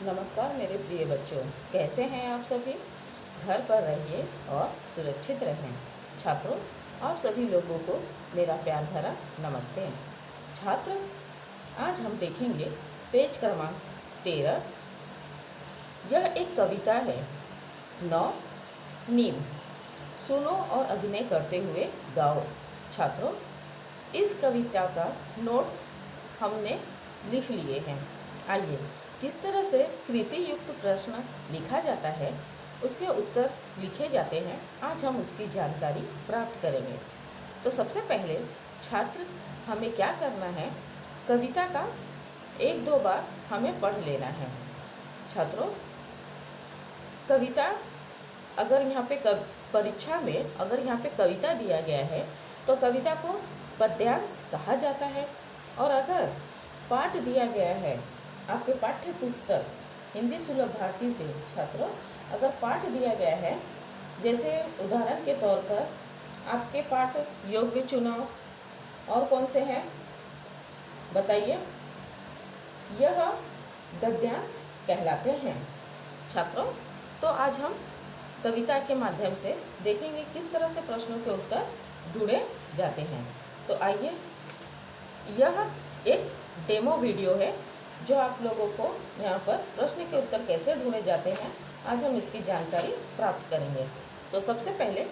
नमस्कार मेरे प्रिय बच्चों, कैसे हैं आप सभी। घर पर रहिए और सुरक्षित रहें। छात्रों, आप सभी लोगों को मेरा प्यार भरा नमस्ते। छात्र, आज हम देखेंगे पेज क्रमांक 13। यह एक कविता है। 9 नीम। सुनो और अभिनय करते हुए गाओ। छात्रों, इस कविता का नोट्स हमने लिख लिए हैं। आइए, किस तरह से कृति युक्त प्रश्न लिखा जाता है, उसके उत्तर लिखे जाते हैं, आज हम उसकी जानकारी प्राप्त करेंगे। तो सबसे पहले छात्र, हमें क्या करना है, कविता का 1-2 बार हमें पढ़ लेना है। छात्रों, कविता अगर यहाँ पे परीक्षा में अगर यहाँ पे कविता दिया गया है तो कविता को पद्यांश कहा जाता है। और अगर पाठ दिया गया है आपके पाठ्य पुस्तक हिंदी सुलभ भारती से, छात्रों अगर पाठ दिया गया है, जैसे उदाहरण के तौर पर आपके पाठ योग्य चुनाव और कौन से हैं बताइए, यह गद्यांश कहलाते हैं। छात्रों, तो आज हम कविता के माध्यम से देखेंगे किस तरह से प्रश्नों के उत्तर ढूंढे जाते हैं। तो आइए, यह एक डेमो वीडियो है जो आप लोगों को यहाँ पर प्रश्न के उत्तर कैसे ढूंढे जाते हैं, आज हम इसकी जानकारी प्राप्त करेंगे। तो सबसे पहले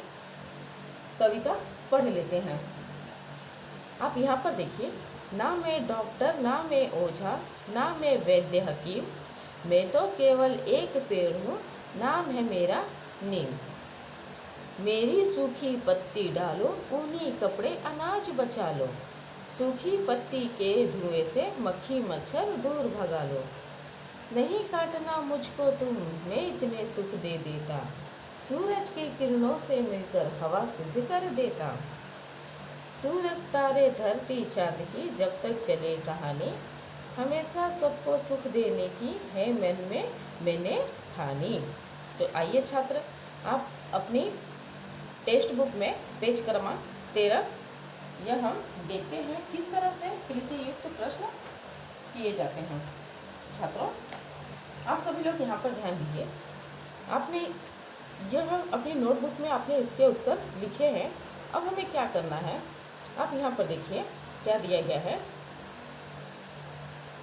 कविता पढ़ लेते हैं। आप यहाँ पर देखिए, ना मैं डॉक्टर, ना मैं ओझा, ना मैं वैद्य हकीम, मैं तो केवल एक पेड़ हूँ, नाम है मेरा नीम। मेरी सूखी पत्ती डालो, ऊनी कपड़े अनाज बचा लो, सूखी पत्ती के धुएं से मक्खी मच्छर दूर भगा लो। नहीं काटना मुझको तुम, मैं इतने सुख दे देता, सूरज की किरणों से मिलकर हवा शुद्ध कर देता। सूरज तारे धरती चांद की जब तक चले कहानी, हमेशा सबको सुख देने की है मन में मैंने ठानी। तो आइए छात्र, आप अपनी टेक्स्ट बुक में पेज क्रमांक 13 यह हम देखते हैं किस तरह से कृति युक्त प्रश्न किए जाते हैं। छात्रों, आप सभी लोग यहाँ पर ध्यान दीजिए। आपने यह अपनी नोटबुक में आपने इसके उत्तर लिखे हैं। अब हमें क्या करना है, आप यहाँ पर देखिए क्या दिया गया है।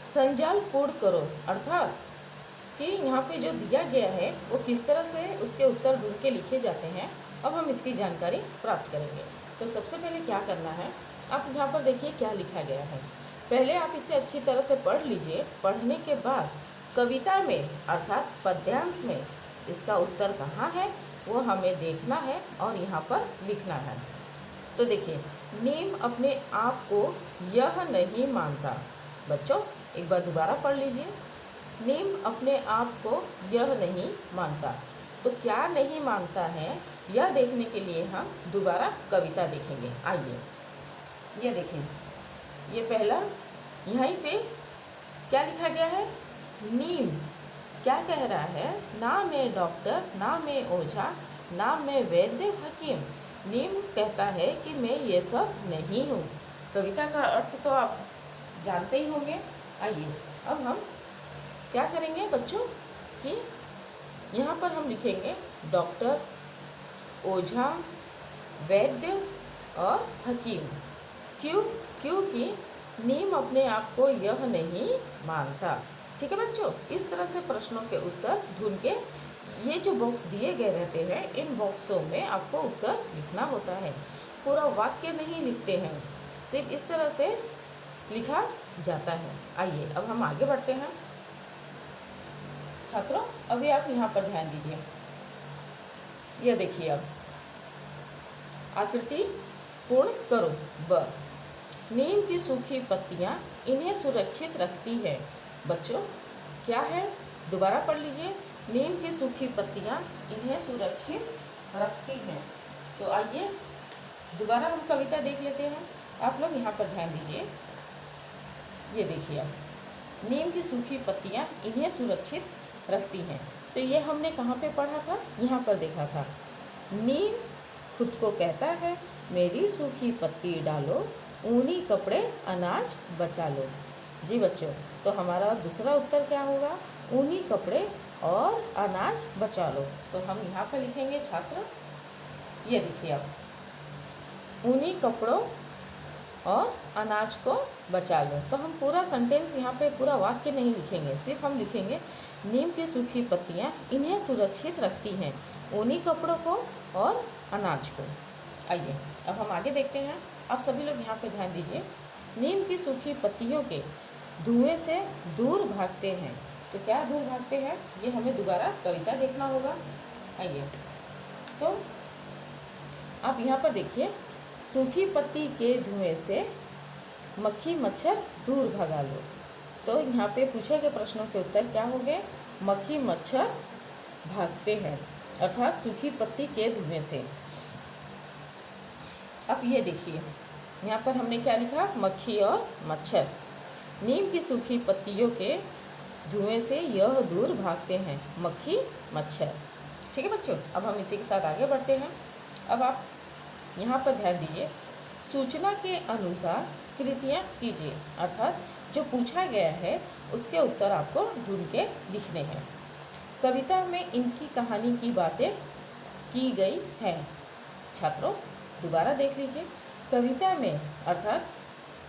संजाल पूर्ण करो, अर्थात कि यहाँ पे जो दिया गया है वो किस तरह से उसके उत्तर ढूंढ के लिखे जाते हैं, अब हम इसकी जानकारी प्राप्त करेंगे। तो सबसे पहले क्या करना है, आप यहाँ पर देखिए क्या लिखा गया है। पहले आप इसे अच्छी तरह से पढ़ लीजिए। पढ़ने के बाद कविता में अर्थात पद्यांश में इसका उत्तर कहाँ है वो हमें देखना है और यहाँ पर लिखना है। तो देखिए, नीम अपने आप को यह नहीं मानता। बच्चों, एक बार दोबारा पढ़ लीजिए। नीम अपने आप को यह नहीं मानता। तो क्या नहीं मानता है यह देखने के लिए हम दोबारा कविता देखेंगे। आइए, ये देखें, ये पहला यहीं पे क्या लिखा गया है, नीम क्या कह रहा है, ना मैं डॉक्टर, ना मैं ओझा, ना मैं वैद्य हकीम। नीम कहता है कि मैं ये सब नहीं हूँ। कविता का अर्थ तो आप जानते ही होंगे। आइए, अब हम क्या करेंगे बच्चों कि यहाँ पर हम लिखेंगे डॉक्टर, ओझा, वैद्य और हकीम। क्यों? क्योंकि नीम अपने आप को यह नहीं मानता। ठीक है बच्चों, इस तरह से प्रश्नों के उत्तर ढूंढ के ये जो बॉक्स दिए गए रहते हैं, इन बॉक्सों में आपको उत्तर लिखना होता है। पूरा वाक्य नहीं लिखते हैं, सिर्फ इस तरह से लिखा जाता है। आइए, अब हम आगे बढ़ते हैं। छात्रों, अभी आप यहाँ पर ध्यान दीजिए। यह देखिए, अब आकृति पूर्ण करो। ब, नीम की सूखी पत्तियाँ इन्हें सुरक्षित रखती है। बच्चों, क्या है, दोबारा पढ़ लीजिए। नीम की सूखी पत्तियाँ इन्हें सुरक्षित रखती हैं। तो आइए दोबारा हम कविता देख लेते हैं। आप लोग यहाँ पर ध्यान दीजिए। ये देखिए, अब नीम की सूखी पत्तियाँ इन्हें सुरक्षित रखती हैं। तो ये हमने कहाँ पे पढ़ा था, यहाँ पर देखा था। नीम खुद को कहता है, मेरी सूखी पत्ती डालो, ऊनी कपड़े अनाज बचा लो। जी बच्चों, तो हमारा दूसरा उत्तर क्या होगा? ऊनी कपड़े और अनाज बचा लो। तो हम यहाँ पर लिखेंगे छात्र, ये देखिए आप, ऊनी कपड़ों और अनाज को बचा लो। तो हम पूरा सेंटेंस यहाँ पे पूरा वाक्य नहीं लिखेंगे, सिर्फ हम लिखेंगे नीम की सूखी पत्तियाँ इन्हें सुरक्षित रखती हैं, ऊनी कपड़ों को और अनाज को। आइए अब हम आगे देखते हैं। आप सभी लोग यहाँ पे ध्यान दीजिए। नीम की सूखी पत्तियों के धुएं से दूर भागते हैं। तो क्या दूर भागते हैं, ये हमें दोबारा कविता देखना होगा। आइए तो आप यहाँ पर देखिए, सूखी पत्ती के धुएं से मक्खी मच्छर दूर भगा लो। तो यहाँ पे पूछे गए प्रश्नों के उत्तर क्या होंगे? मक्खी मच्छर भागते हैं, अर्थात सूखी पत्ती के धुएं से। अब ये देखिए, यहाँ पर हमने क्या लिखा? मक्खी और मच्छर। नीम की सूखी पत्तियों के धुएं से यह दूर भागते हैं, मक्खी मच्छर। ठीक है बच्चों, अब हम इसी के साथ आगे बढ़ते हैं। अब आप यहाँ पर ध्यान दीजिए, सूचना के अनुसार कृतियाँ कीजिए, अर्थात जो पूछा गया है उसके उत्तर आपको ढूंढ के लिखने हैं। कविता में इनकी कहानी की बातें की गई हैं। छात्रों दोबारा देख लीजिए, कविता में अर्थात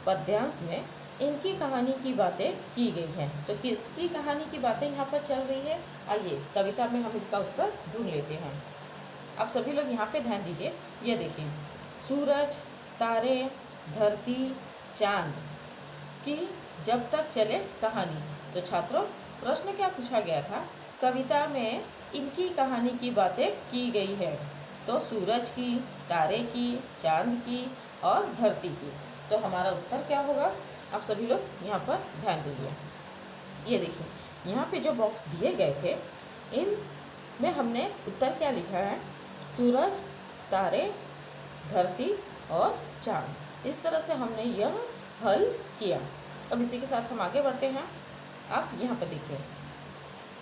पद्यांश में इनकी कहानी की बातें की गई हैं। तो किसकी कहानी की बातें यहाँ पर चल रही है? आइए कविता में हम इसका उत्तर ढूंढ लेते हैं। आप सभी लोग यहाँ पे ध्यान दीजिए, ये देखिए, सूरज, तारे, धरती, चांद की जब तक चले कहानी। तो छात्रों प्रश्न क्या पूछा गया था? कविता में इनकी कहानी की बातें की गई है। तो सूरज की, तारे की, चांद की और धरती की। तो हमारा उत्तर क्या होगा? आप सभी लोग यहाँ पर ध्यान दीजिए। ये देखिए, यहाँ पे जो बॉक्स दिए गए थे, इन में हमने उत्तर क्या लिखा है? सूरज, तारे, धरती और चांद। इस तरह से हमने यह हल किया। अब इसी के साथ हम आगे बढ़ते हैं। आप यहाँ पर देखिए,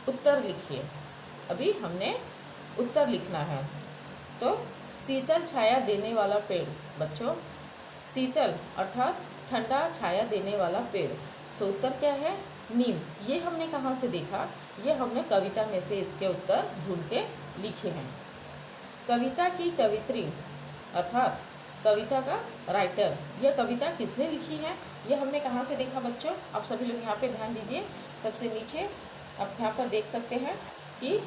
उत्तर लिखिए। अभी हमने उत्तर लिखना है। तो शीतल छाया देने वाला पेड़। बच्चों शीतल अर्थात ठंडा छाया देने वाला पेड़। तो उत्तर क्या है? नीम। ये हमने कहाँ से देखा? ये हमने कविता में से इसके उत्तर ढूंढ के लिखे हैं। कविता की कवित्री अर्थात कविता का राइटर, यह कविता किसने लिखी है? यह हमने कहाँ से देखा बच्चों? आप सभी लोग यहाँ पे ध्यान दीजिए। सबसे नीचे आप यहाँ पर देख सकते हैं कि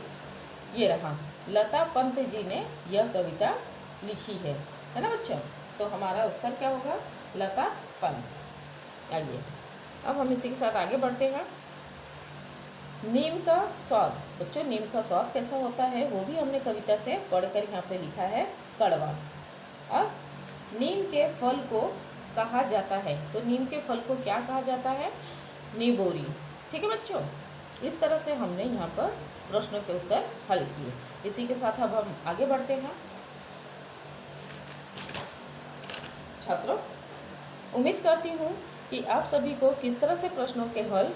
ये रहा, लता पंत जी ने यह कविता लिखी है ना बच्चों? तो हमारा उत्तर क्या होगा? लता पंत। आइए अब हम इसी के साथ आगे बढ़ते हैं। नीम का स्वाद। बच्चों नीम का स्वाद कैसा होता है वो भी हमने कविता से पढ़कर यहाँ पे लिखा है, कड़वा। अब नीम के फल को कहा जाता है। तो नीम के फल को क्या कहा जाता है? निबोरी। ठीक है बच्चों, इस तरह से हमने यहाँ पर प्रश्नों के उत्तर हल किए। इसी के साथ अब हम आगे बढ़ते हैं। छात्रों उम्मीद करती हूँ कि आप सभी को किस तरह से प्रश्नों के हल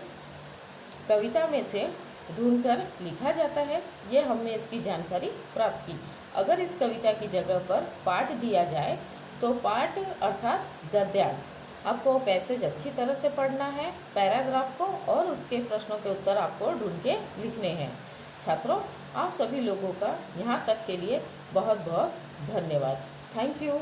कविता में से ढूंढकर लिखा जाता है, ये हमने इसकी जानकारी प्राप्त की। अगर इस कविता की जगह पर पाठ दिया जाए तो पाठ अर्थात गद्यांश आपको पैसेज अच्छी तरह से पढ़ना है, पैराग्राफ को, और उसके प्रश्नों के उत्तर आपको ढूंढ के लिखने हैं। छात्रों आप सभी लोगों का यहाँ तक के लिए बहुत बहुत धन्यवाद। Thank you.